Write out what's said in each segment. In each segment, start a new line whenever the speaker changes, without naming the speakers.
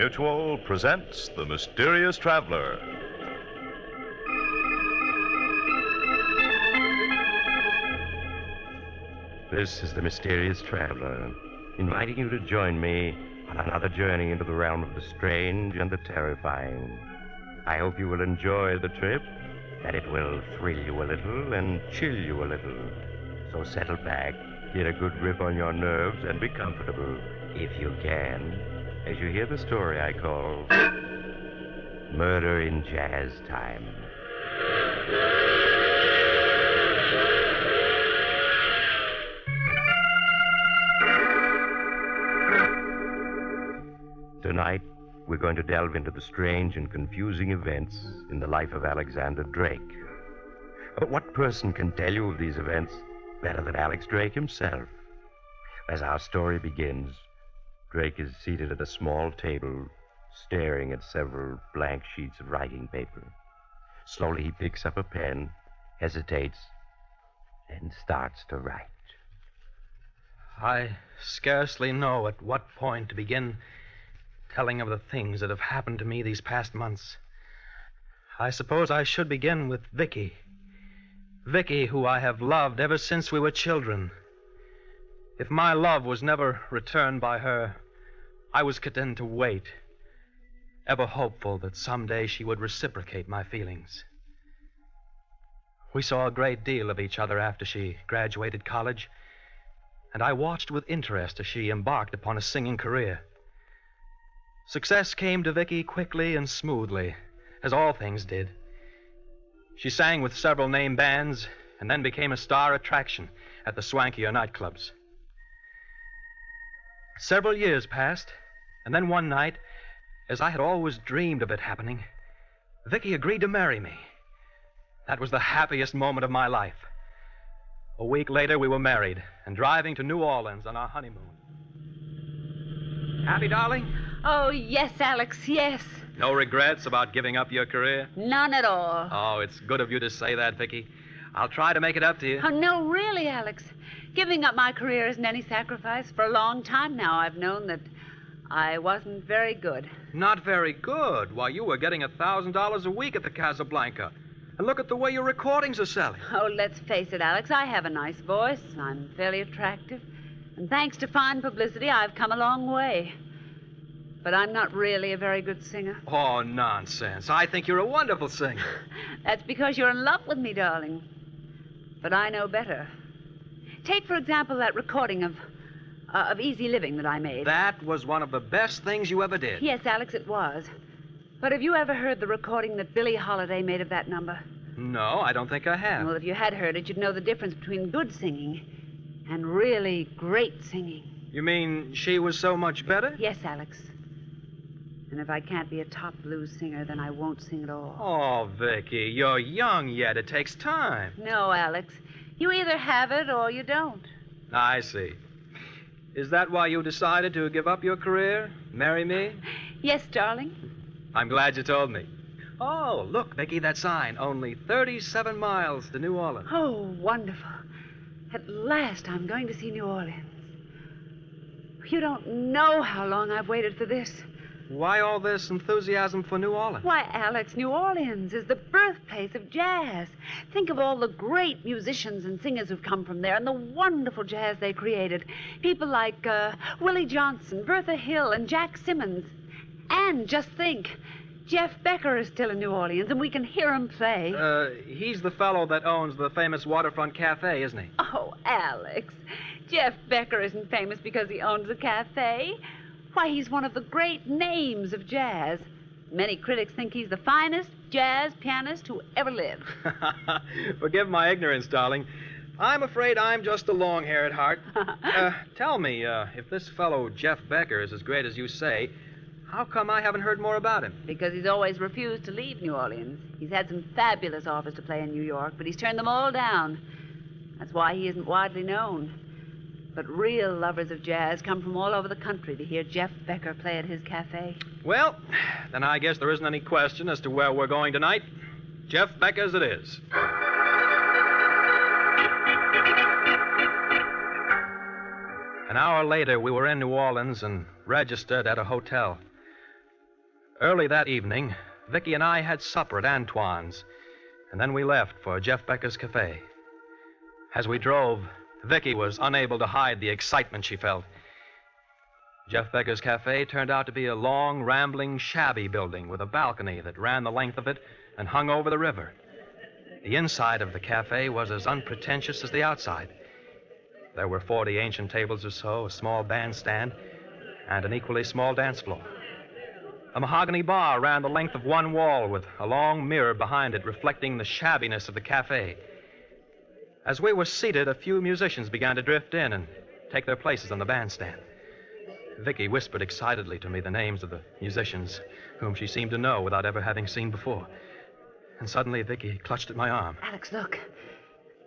Mutual presents The Mysterious Traveler.
This is The Mysterious Traveler, inviting you to join me on another journey into the realm of the strange and the terrifying. I hope you will enjoy the trip, that it will thrill you a little and chill you a little. So settle back, get a good grip on your nerves, and be comfortable, if you can, as you hear the story I call Murder in Jazz Time. Tonight, we're going to delve into the strange and confusing events in the life of Alexander Drake. But what person can tell you of these events better than Alex Drake himself? As our story begins, Drake is seated at a small table, staring at several blank sheets of writing paper. Slowly he picks up a pen, hesitates, and starts to write.
I scarcely know at what point to begin telling of the things that have happened to me these past months. I suppose I should begin with Vicky. Vicky, who I have loved ever since we were children. If my love was never returned by her, I was content to wait, ever hopeful that someday she would reciprocate my feelings. We saw a great deal of each other after she graduated college, and I watched with interest as she embarked upon a singing career. Success came to Vicky quickly and smoothly, as all things did. She sang with several name bands and then became a star attraction at the swankier nightclubs. Several years passed, and then one night, as I had always dreamed of it happening, Vicky agreed to marry me. That was the happiest moment of my life. A week later, we were married and driving to New Orleans on our honeymoon. Happy, darling?
Oh, yes, Alex, yes.
No regrets about giving up your career?
None at all.
Oh, it's good of you to say that, Vicky. I'll try to make it up to you.
Oh, no, really, Alex. Giving up my career isn't any sacrifice. For a long time now, I've known that I wasn't very good.
Not very good? Why, you were getting $1,000 a week at the Casablanca. And look at the way your recordings are selling.
Oh, let's face it, Alex. I have a nice voice. I'm fairly attractive. And thanks to fine publicity, I've come a long way. But I'm not really a very good singer.
Oh, nonsense. I think you're a wonderful singer.
That's because you're in love with me, darling. But I know better. Take, for example, that recording of Easy Living that I made.
That was one of the best things you ever did.
Yes, Alex, it was. But have you ever heard the recording that Billie Holiday made of that number?
No, I don't think I have.
Well, if you had heard it, you'd know the difference between good singing and really great singing.
You mean she was so much better?
Yes, Alex. And if I can't be a top blues singer, then I won't sing at all.
Oh, Vicky, you're young yet. It takes time.
No, Alex. You either have it or you don't.
I see. Is that why you decided to give up your career? Marry me?
Yes, darling.
I'm glad you told me. Oh, look, Vicky, that sign. Only 37 miles to New Orleans.
Oh, wonderful. At last I'm going to see New Orleans. You don't know how long I've waited for this.
Why all this enthusiasm for New Orleans?
Why, Alex, New Orleans is the birthplace of jazz. Think of all the great musicians and singers who've come from there and the wonderful jazz they created. People like Willie Johnson, Bertha Hill, and Jack Simmons. And just think, Jeff Becker is still in New Orleans, and we can hear him play.
He's the fellow that owns the famous waterfront cafe, isn't he?
Oh, Alex, Jeff Becker isn't famous because he owns a cafe. Why, he's one of the great names of jazz. Many critics think he's the finest jazz pianist who ever lived.
Forgive my ignorance, darling. I'm afraid I'm just a long-haired heart. Tell me, if this fellow Jeff Becker is as great as you say, how come I haven't heard more about him?
Because he's always refused to leave New Orleans. He's had some fabulous offers to play in New York, but he's turned them all down. That's why he isn't widely known. But real lovers of jazz come from all over the country to hear Jeff Becker play at his cafe.
Well, then I guess there isn't any question as to where we're going tonight. Jeff Becker's it is. An hour later, we were in New Orleans and registered at a hotel. Early that evening, Vicky and I had supper at Antoine's, and then we left for Jeff Becker's cafe. As we drove, Vicky was unable to hide the excitement she felt. Jeff Becker's cafe turned out to be a long, rambling, shabby building with a balcony that ran the length of it and hung over the river. The inside of the cafe was as unpretentious as the outside. There were 40 ancient tables or so, a small bandstand, and an equally small dance floor. A mahogany bar ran the length of one wall with a long mirror behind it reflecting the shabbiness of the cafe. As we were seated, a few musicians began to drift in and take their places on the bandstand. Vicky whispered excitedly to me the names of the musicians, whom she seemed to know without ever having seen before. And suddenly Vicky clutched at my arm.
Alex, look.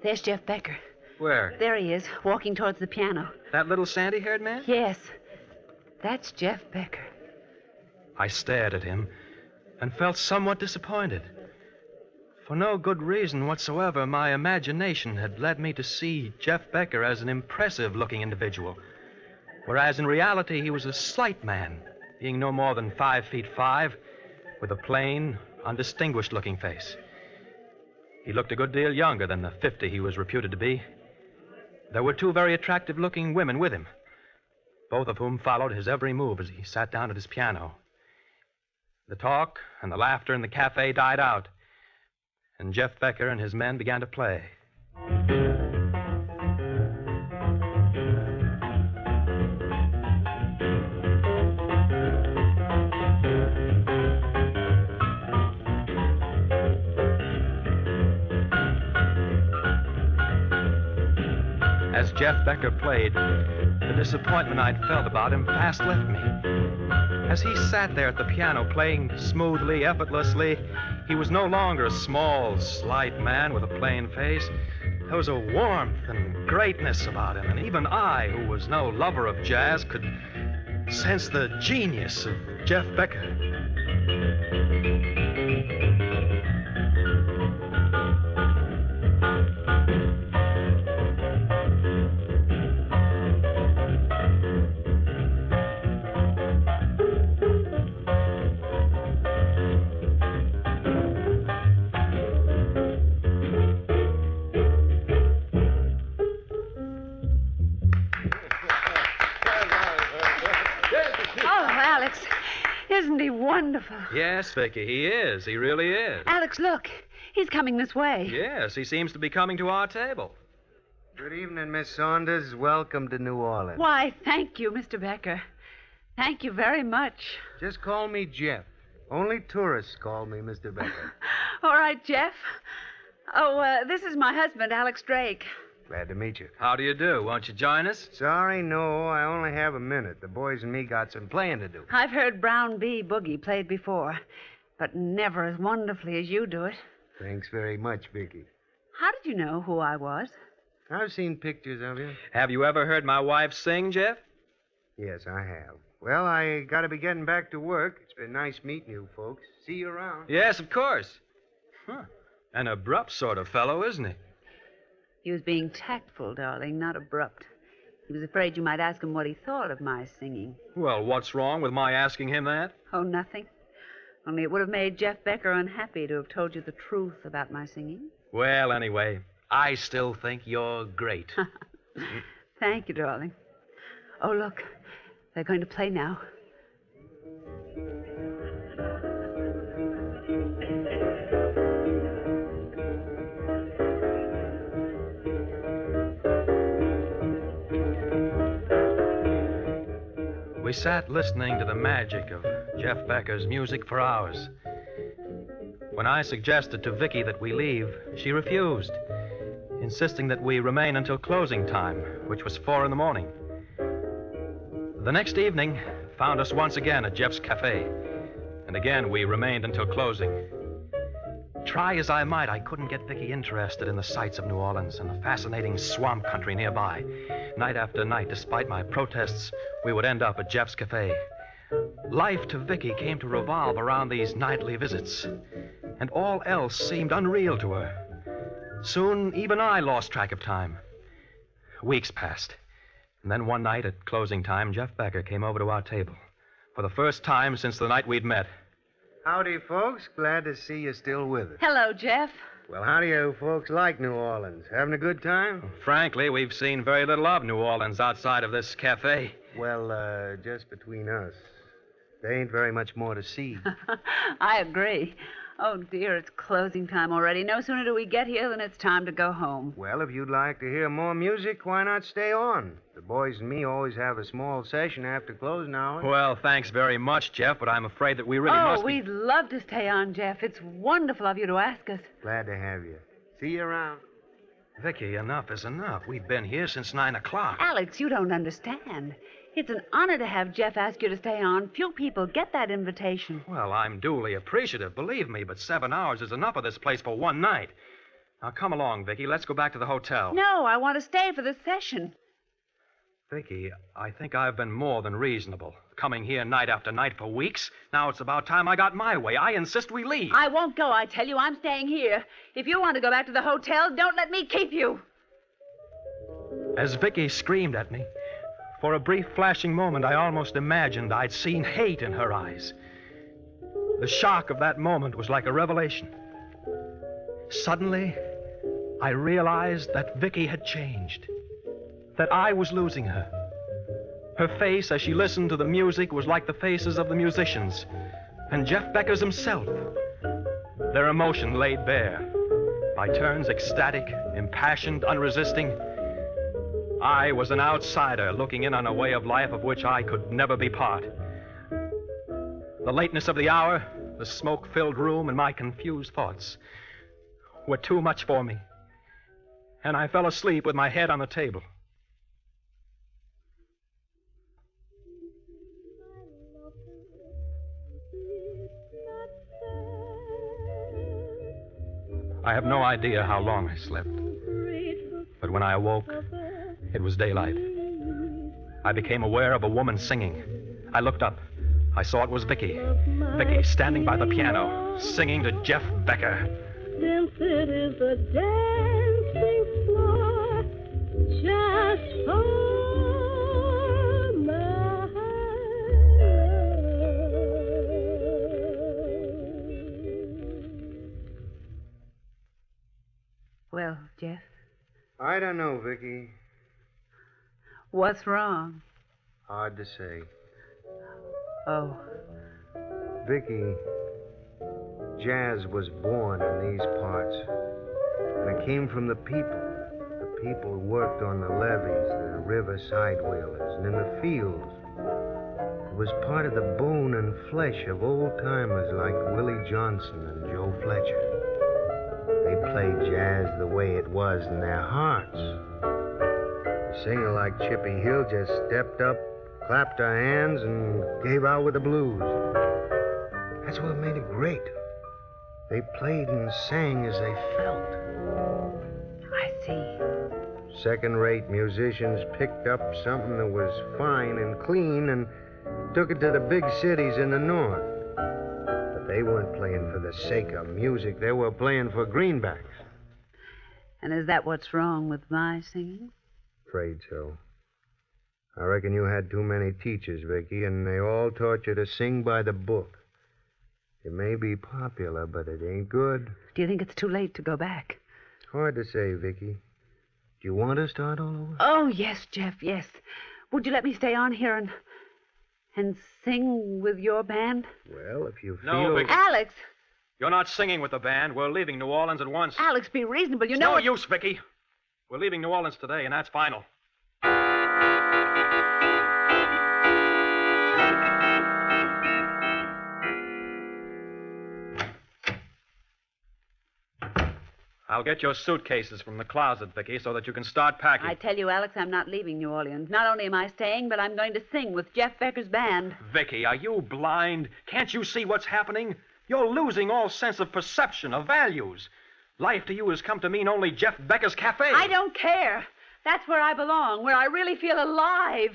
There's Jeff Becker.
Where?
There he is, walking towards the piano.
That little sandy-haired man?
Yes. That's Jeff Becker.
I stared at him and felt somewhat disappointed. For no good reason whatsoever, my imagination had led me to see Jeff Becker as an impressive-looking individual, whereas in reality he was a slight man, being no more than 5'5", with a plain, undistinguished-looking face. He looked a good deal younger than the 50 he was reputed to be. There were two very attractive-looking women with him, both of whom followed his every move as he sat down at his piano. The talk and the laughter in the cafe died out, and Jeff Becker and his men began to play. As Jeff Becker played, the disappointment I'd felt about him fast left me. As he sat there at the piano playing smoothly, effortlessly, he was no longer a small, slight man with a plain face. There was a warmth and greatness about him, and even I, who was no lover of jazz, could sense the genius of Jeff Becker.
Isn't he wonderful?
Yes, Vicky, he is. He really is.
Alex, look. He's coming this way.
Yes, he seems to be coming to our table.
Good evening, Miss Saunders. Welcome to New Orleans.
Why, thank you, Mr. Becker. Thank you very much.
Just call me Jeff. Only tourists call me Mr. Becker.
All right, Jeff. Oh, this is my husband, Alex Drake.
Glad to meet you.
How do you do? Won't you join us?
Sorry, no. I only have a minute. The boys and me got some playing to do.
I've heard Brown B. Boogie played before, but never as wonderfully as you do it.
Thanks very much, Vicky.
How did you know who I was?
I've seen pictures of you.
Have you ever heard my wife sing, Jeff?
Yes, I have. Well, I got to be getting back to work. It's been nice meeting you folks. See you around.
Yes, of course. Huh. An abrupt sort of fellow, isn't he?
He was being tactful, darling, not abrupt. He was afraid you might ask him what he thought of my singing.
Well, what's wrong with my asking him that?
Oh, nothing. Only it would have made Jeff Becker unhappy to have told you the truth about my singing.
Well, anyway, I still think you're great.
Thank you, darling. Oh, look. They're going to play now.
We sat listening to the magic of Jeff Becker's music for hours. When I suggested to Vicky that we leave, she refused, insisting that we remain until closing time, which was 4 a.m. The next evening found us once again at Jeff's cafe, and again we remained until closing. Try as I might, I couldn't get Vicky interested in the sights of New Orleans and the fascinating swamp country nearby. Night after night, despite my protests, we would end up at Jeff's cafe. Life to Vicky came to revolve around these nightly visits, and all else seemed unreal to her. Soon, even I lost track of time. Weeks passed, and then one night at closing time, Jeff Becker came over to our table. For the first time since the night we'd met,
Howdy, folks. Glad to see you still with us.
Hello, Jeff.
Well, how do you folks like New Orleans? Having a good time?
Frankly, we've seen very little of New Orleans outside of this cafe.
Well, just between us, there ain't very much more to see.
I agree. Oh, dear, it's closing time already. No sooner do we get here than it's time to go home.
Well, if you'd like to hear more music, why not stay on? The boys and me always have a small session after closing hours.
Well, thanks very much, Jeff, but I'm afraid that we really must be...
we'd love to stay on, Jeff. It's wonderful of you to ask us.
Glad to have you. See you around.
Vicky, enough is enough. We've been here since 9 o'clock.
Alex, you don't understand. It's an honor to have Jeff ask you to stay on. Few people get that invitation.
Well, I'm duly appreciative, believe me, but 7 hours is enough of this place for one night. Now, come along, Vicky. Let's go back to the hotel.
No, I want to stay for this session.
Vicky, I think I've been more than reasonable. Coming here night after night for weeks. Now it's about time I got my way. I insist we leave.
I won't go, I tell you. I'm staying here. If you want to go back to the hotel, don't let me keep you.
As Vicky screamed at me, for a brief flashing moment, I almost imagined I'd seen hate in her eyes. The shock of that moment was like a revelation. Suddenly, I realized that Vicky had changed, that I was losing her. Her face, as she listened to the music, was like the faces of the musicians, and Jeff Becker's himself. Their emotion laid bare, by turns ecstatic, impassioned, unresisting. I was an outsider looking in on a way of life of which I could never be part. The lateness of the hour, the smoke-filled room, and my confused thoughts were too much for me, and I fell asleep with my head on the table. I have no idea how long I slept, but when I awoke, it was daylight. I became aware of a woman singing. I looked up. I saw it was Vicky. Vicky standing by the piano, singing to Jeff Becker.
Since it is a dancing floor just for my love.
Well, Jeff,
I don't know, Vicky.
what's wrong?
Hard to say.
Oh,
Vicky, jazz was born in these parts. And it came from the people. The people who worked on the levees, the river side wheelers, and in the fields. It was part of the bone and flesh of old-timers like Willie Johnson and Joe Fletcher. They played jazz the way it was in their hearts. A singer like Chippy Hill just stepped up, clapped her hands, and gave out with the blues. That's what made it great. They played and sang as they felt.
I see.
Second-rate musicians picked up something that was fine and clean and took it to the big cities in the north. But they weren't playing for the sake of music. They were playing for greenbacks.
And is that what's wrong with my singing?
Afraid so. I reckon you had too many teachers, Vicky, and they all taught you to sing by the book. It may be popular, but it ain't good.
Do you think it's too late to go back?
Hard to say, Vicky. Do you want to start all over?
Oh, yes, Jeff, yes. Would you let me stay on here and sing with your band?
Well, if you feel...
No, Vicky.
Alex!
You're not singing with the band. We're leaving New Orleans at once.
Alex, be reasonable. You
It's
know...
no use, Vicky. We're leaving New Orleans today, and that's final. I'll get your suitcases from the closet, Vicky, so that you can start packing.
I tell you, Alex, I'm not leaving New Orleans. Not only am I staying, but I'm going to sing with Jeff Becker's band.
Vicky, are you blind? Can't you see what's happening? You're losing all sense of perception, of values. Life to you has come to mean only Jeff Becker's cafe.
I don't care. That's where I belong, where I really feel alive.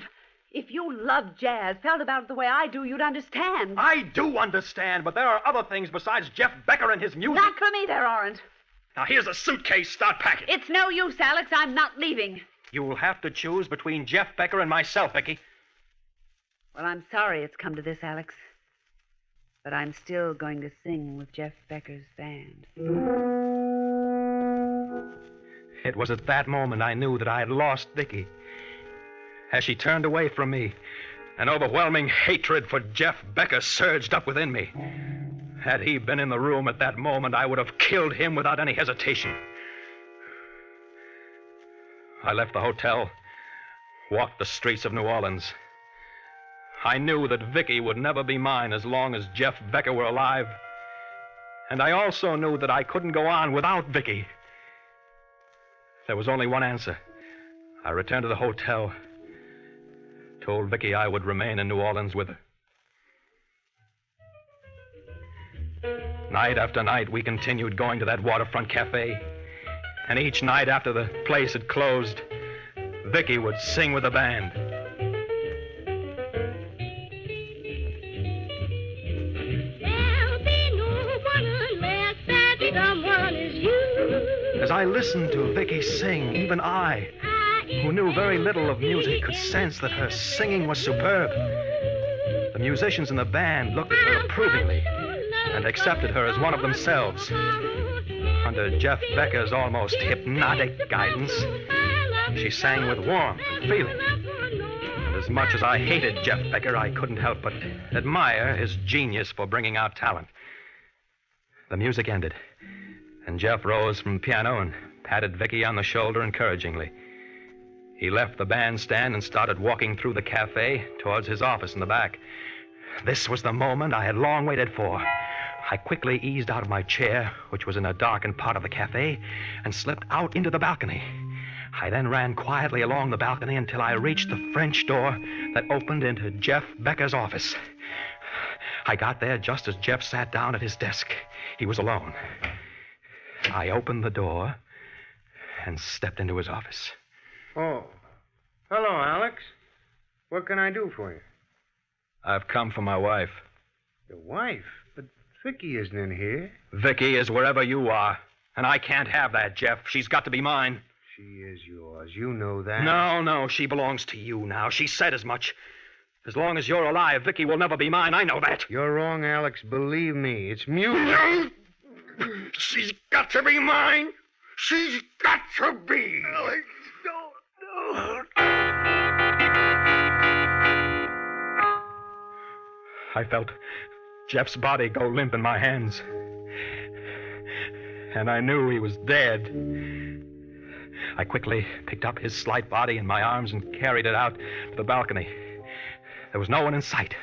If you loved jazz, felt about it the way I do, you'd understand.
I do understand, but there are other things besides Jeff Becker and his music.
Not for me, there aren't.
Now, here's a suitcase. Start packing.
It's no use, Alex. I'm not leaving.
You'll have to choose between Jeff Becker and myself, Vicky.
Well, I'm sorry it's come to this, Alex. But I'm still going to sing with Jeff Becker's band.
It was at that moment I knew that I had lost Vicky. As she turned away from me, an overwhelming hatred for Jeff Becker surged up within me. Had he been in the room at that moment, I would have killed him without any hesitation. I left the hotel, walked the streets of New Orleans. I knew that Vicky would never be mine as long as Jeff Becker were alive. And I also knew that I couldn't go on without Vicky. There was only one answer. I returned to the hotel, told Vicky I would remain in New Orleans with her. Night after night, we continued going to that waterfront cafe. And each night after the place had closed, Vicky would sing with the band.
There'll be no one unless that someone is you.
As I listened to Vicky sing, even I, who knew very little of music, could sense that her singing was superb. The musicians in the band looked at her approvingly and accepted her as one of themselves. Under Jeff Becker's almost hypnotic guidance, she sang with warmth and feeling. And as much as I hated Jeff Becker, I couldn't help but admire his genius for bringing out talent. The music ended, and Jeff rose from the piano and patted Vicky on the shoulder encouragingly. He left the bandstand and started walking through the cafe towards his office in the back. This was the moment I had long waited for. I quickly eased out of my chair, which was in a darkened part of the cafe, and slipped out into the balcony. I then ran quietly along the balcony until I reached the French door that opened into Jeff Becker's office. I got there just as Jeff sat down at his desk. He was alone. I opened the door and stepped into his office.
Oh. Hello, Alex. What can I do for you?
I've come for my wife.
Your wife? But Vicky isn't in here.
Vicky is wherever you are, and I can't have that, Jeff. She's got to be mine.
She is yours. You know that.
No, she belongs to you now. She said as much. As long as you're alive, Vicky will never be mine. I know that.
You're wrong, Alex. Believe me. It's music.
She's got to be mine. She's got to be. Alex, don't. I felt Jeff's body go limp in my hands. And I knew he was dead. I quickly picked up his slight body in my arms and carried it out to the balcony. There was no one in sight.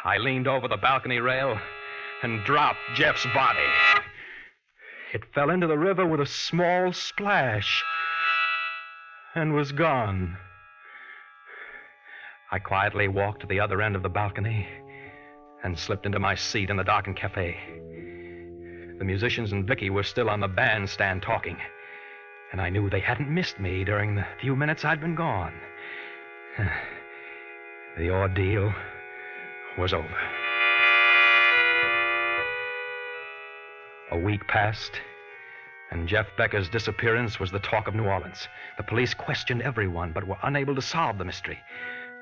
I leaned over the balcony rail and dropped Jeff's body. It fell into the river with a small splash and was gone. I quietly walked to the other end of the balcony and slipped into my seat in the darkened cafe. The musicians and Vicky were still on the bandstand talking, and I knew they hadn't missed me during the few minutes I'd been gone. The ordeal was over. A week passed, and Jeff Becker's disappearance was the talk of New Orleans. The police questioned everyone, but were unable to solve the mystery.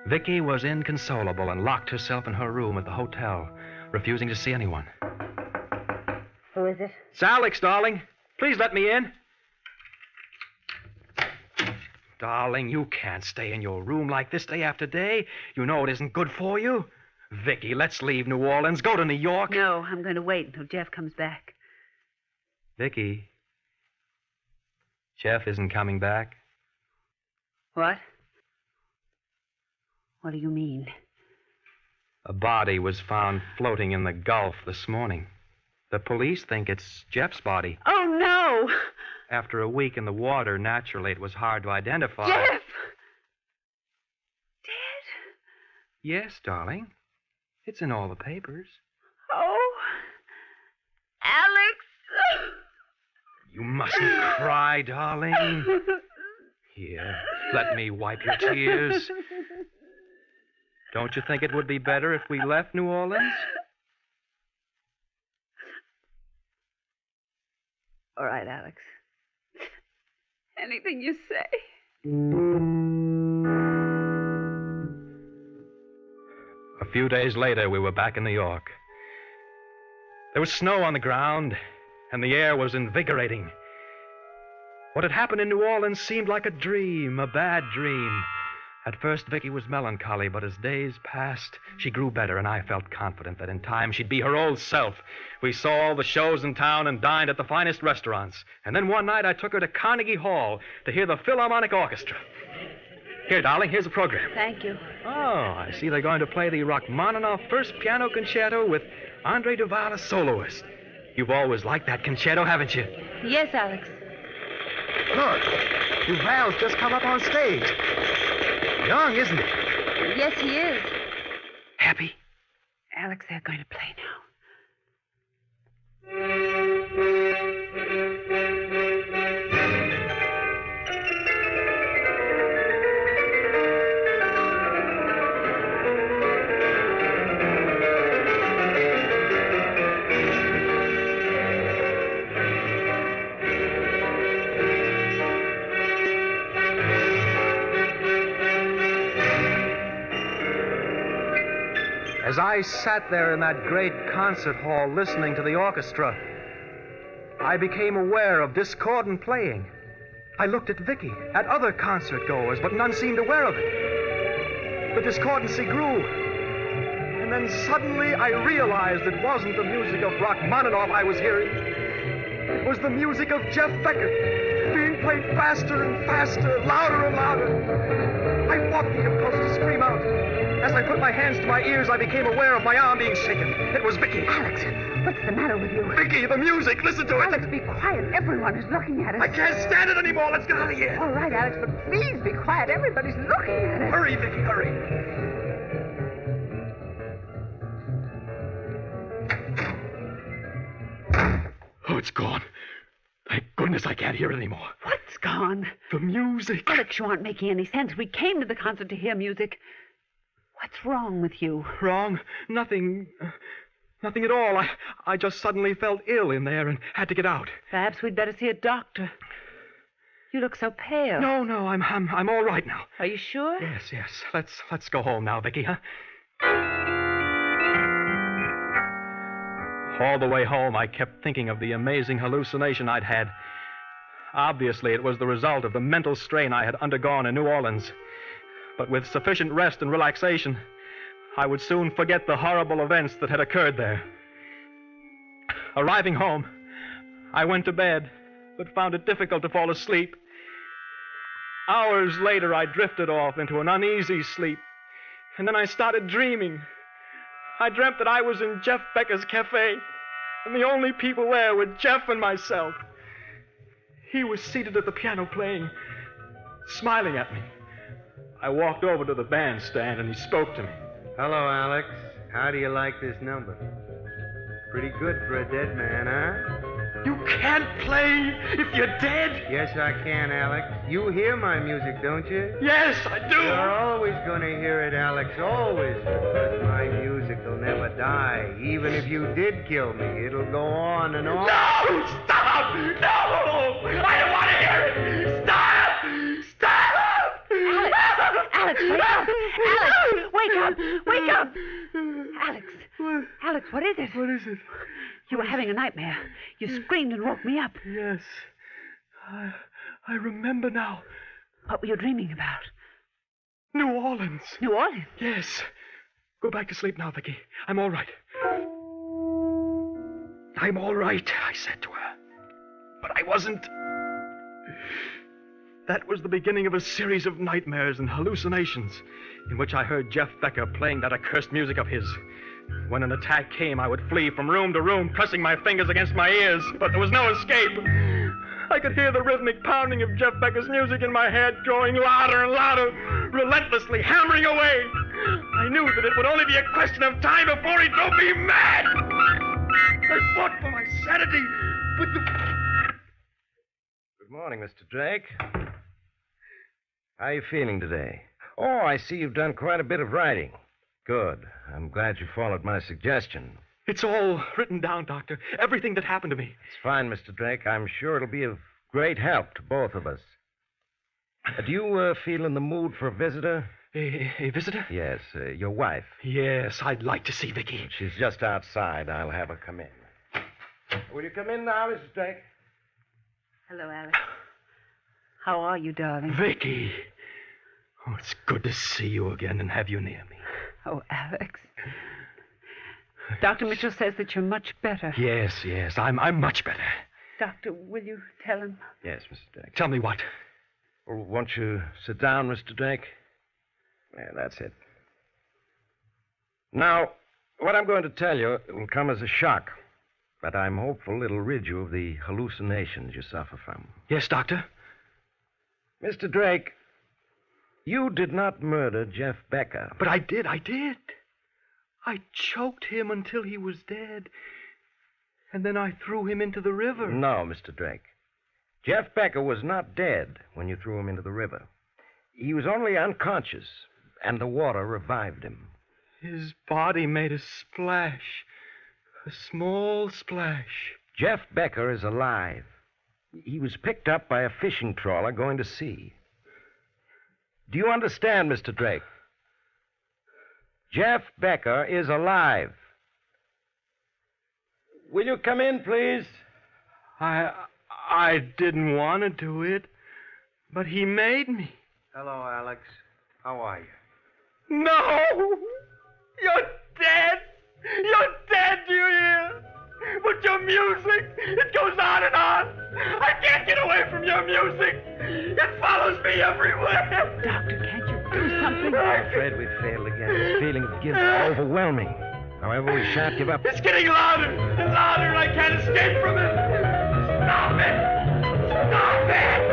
Vicky was inconsolable and locked herself in her room at the hotel, refusing to see anyone.
Who is it?
It's Alex, darling. Please let me in. Darling, you can't stay in your room like this day after day. You know it isn't good for you. Vicky, let's leave New Orleans. Go to New York.
No, I'm going to wait until Jeff comes back.
Vicky, Jeff isn't coming back.
What? What do you mean?
A body was found floating in the Gulf this morning. The police think it's Jeff's body.
Oh, no!
After a week in the water, naturally, it was hard to identify.
Jeff! Dead?
Yes, darling. It's in all the papers.
Oh, Alex!
You mustn't cry, darling. Here, let me wipe your tears. Don't you think it would be better if we left New Orleans?
All right, Alex. Anything you say.
A few days later, we were back in New York. There was snow on the ground, and the air was invigorating. What had happened in New Orleans seemed like a dream, a bad dream. At first, Vicky was melancholy, but as days passed, she grew better, and I felt confident that in time she'd be her old self. We saw all the shows in town and dined at the finest restaurants. And then one night I took her to Carnegie Hall to hear the Philharmonic Orchestra. Here, darling, here's the program.
Thank you.
Oh, I see they're going to play the Rachmaninoff First Piano Concerto with Andre Duval as soloist. You've always liked that concerto, haven't you?
Yes, Alex.
Look, Duval's just come up on stage. Young, isn't he?
Yes, he is.
Happy?
Alex, they're going to play now.
As I sat there in that great concert hall listening to the orchestra, I became aware of discordant playing. I looked at Vicky, at other concert goers, but none seemed aware of it. The discordancy grew. And then suddenly I realized it wasn't the music of Rachmaninoff I was hearing. It was the music of Jeff Becker, being played faster and faster, louder and louder. I fought the impulse to scream out. As I put my hands to my ears, I became aware of my arm being shaken. It was Vicky.
Alex, what's the matter with you?
Vicky, the music. Listen to it.
Alex, be quiet. Everyone is looking at us.
I can't stand it anymore. Let's get out of here.
All right, Alex, but please be quiet. Everybody's looking at us.
Hurry, Vicky, hurry. Oh, it's gone. Thank goodness I can't hear it anymore.
What's gone?
The music.
Alex, you aren't making any sense. We came to the concert to hear music. What's wrong with you?
Wrong? Nothing. Nothing at all. I just suddenly felt ill in there and had to get out.
Perhaps we'd better see a doctor. You look so pale.
No, I'm all right now.
Are you sure?
Yes. Let's go home now, Vicky, huh? All the way home, I kept thinking of the amazing hallucination I'd had. Obviously, it was the result of the mental strain I had undergone in New Orleans. But with sufficient rest and relaxation, I would soon forget the horrible events that had occurred there. Arriving home, I went to bed, but found it difficult to fall asleep. Hours later, I drifted off into an uneasy sleep, and then I started dreaming. I dreamt that I was in Jeff Becker's cafe, and the only people there were Jeff and myself. He was seated at the piano playing, smiling at me. I walked over to the bandstand, and he spoke to me.
Hello, Alex. How do you like this number? Pretty good for a dead man, huh?
You can't play if you're dead?
Yes, I can, Alex. You hear my music, don't you?
Yes, I do.
You're always going to hear it, Alex, always, because my music will never die. Even if you did kill me, it'll go on and on.
No! Stop! No! I don't want to hear it! Stop! Stop!
Alex, wake up! Alex, wake up! Wake up! Alex.
What?
Alex, what is it?
What is it?
You were having a nightmare. You screamed and woke me up.
Yes. I remember now.
What were you dreaming about?
New Orleans.
New Orleans?
Yes. Go back to sleep now, Vicky. I'm all right. I'm all right, I said to her. But I wasn't. That was the beginning of a series of nightmares and hallucinations in which I heard Jeff Becker playing that accursed music of his. When an attack came, I would flee from room to room, pressing my fingers against my ears, but there was no escape. I could hear the rhythmic pounding of Jeff Becker's music in my head, growing louder and louder, relentlessly hammering away. I knew that it would only be a question of time before he drove me mad. I fought for my sanity, but the...
Good morning, Mr. Drake. How are you feeling today? Oh, I see you've done quite a bit of writing. Good. I'm glad you followed my suggestion.
It's all written down, Doctor. Everything that happened to me.
It's fine, Mr. Drake. I'm sure it'll be of great help to both of us. Do you feel in the mood for a visitor?
A visitor?
Yes, your wife.
Yes, I'd like to see Vicky.
She's just outside. I'll have her come in. Will you come in now, Mrs. Drake?
Hello, Alex. How are you, darling?
Vicky. Oh, it's good to see you again and have you near me.
Oh, Alex. Dr. Mitchell says that you're much better.
Yes, I'm much better.
Doctor, will you tell him?
Yes, Mr. Drake.
Tell me what?
Well, won't you sit down, Mr. Drake? Yeah, that's it. Now, what I'm going to tell you will come as a shock, but I'm hopeful it'll rid you of the hallucinations you suffer from.
Yes, Doctor?
Mr. Drake, you did not murder Jeff Becker.
But I did. I choked him until he was dead, and then I threw him into the river.
No, Mr. Drake. Jeff Becker was not dead when you threw him into the river. He was only unconscious, and the water revived him.
His body made a splash, a small splash.
Jeff Becker is alive. He was picked up by a fishing trawler going to sea. Do you understand, Mr. Drake? Jeff Becker is alive. Will you come in, please?
I didn't want to do it, but he made me.
Hello, Alex. How are you?
No! You're dead! You're dead, do you hear? But your music, it goes on and on. I can't get away from your music. It follows me everywhere.
Doctor, can't you do something?
I'm afraid we've failed again. This feeling of guilt is overwhelming. However, we shan't give up.
It's getting louder and louder, and I can't escape from it. Stop it! Stop it!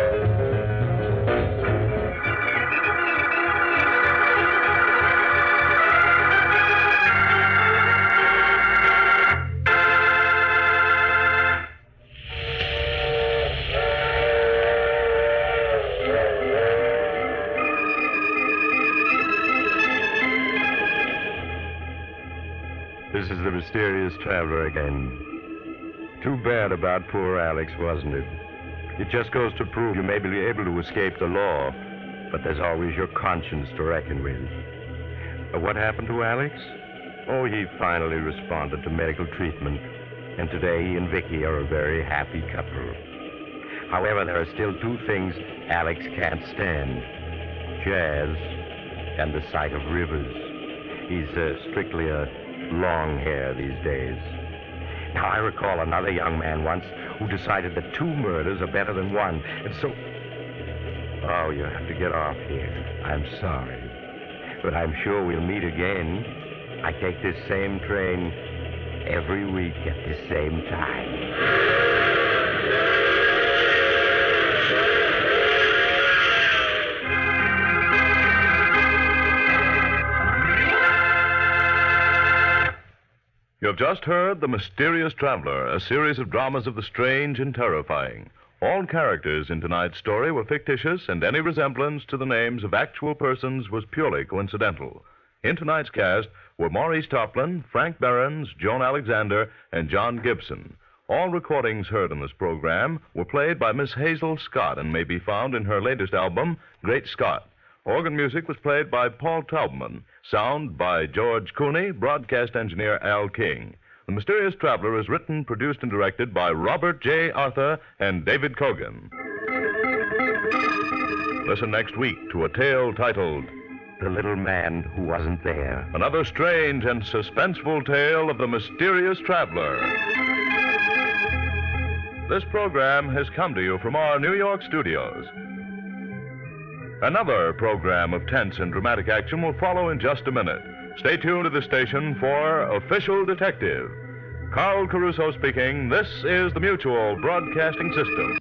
This is the mysterious traveler again. Too bad about poor Alex, wasn't it? It just goes to prove you may be able to escape the law, but there's always your conscience to reckon with. What happened to Alex? Oh, he finally responded to medical treatment, and today he and Vicky are a very happy couple. However, there are still two things Alex can't stand: jazz and the sight of rivers. He's strictly a long hair these days. Now, I recall another young man once who decided that two murders are better than one, and so... Oh, you have to get off here. I'm sorry. But I'm sure we'll meet again. I take this same train every week at the same time.
You have just heard The Mysterious Traveler, a series of dramas of the strange and terrifying. All characters in tonight's story were fictitious, and any resemblance to the names of actual persons was purely coincidental. In tonight's cast were Maurice Toplin, Frank Behrens, Joan Alexander, and John Gibson. All recordings heard in this program were played by Miss Hazel Scott and may be found in her latest album, Great Scott. Organ music was played by Paul Taubman. Sound by George Cooney, broadcast engineer Al King. The Mysterious Traveler is written, produced, and directed by Robert J. Arthur and David Cogan. Listen next week to a tale titled
The Little Man Who Wasn't There.
Another strange and suspenseful tale of the Mysterious Traveler. This program has come to you from our New York studios. Another program of tense and dramatic action will follow in just a minute. Stay tuned to the station for Official Detective. Carl Caruso speaking. This is the Mutual Broadcasting System.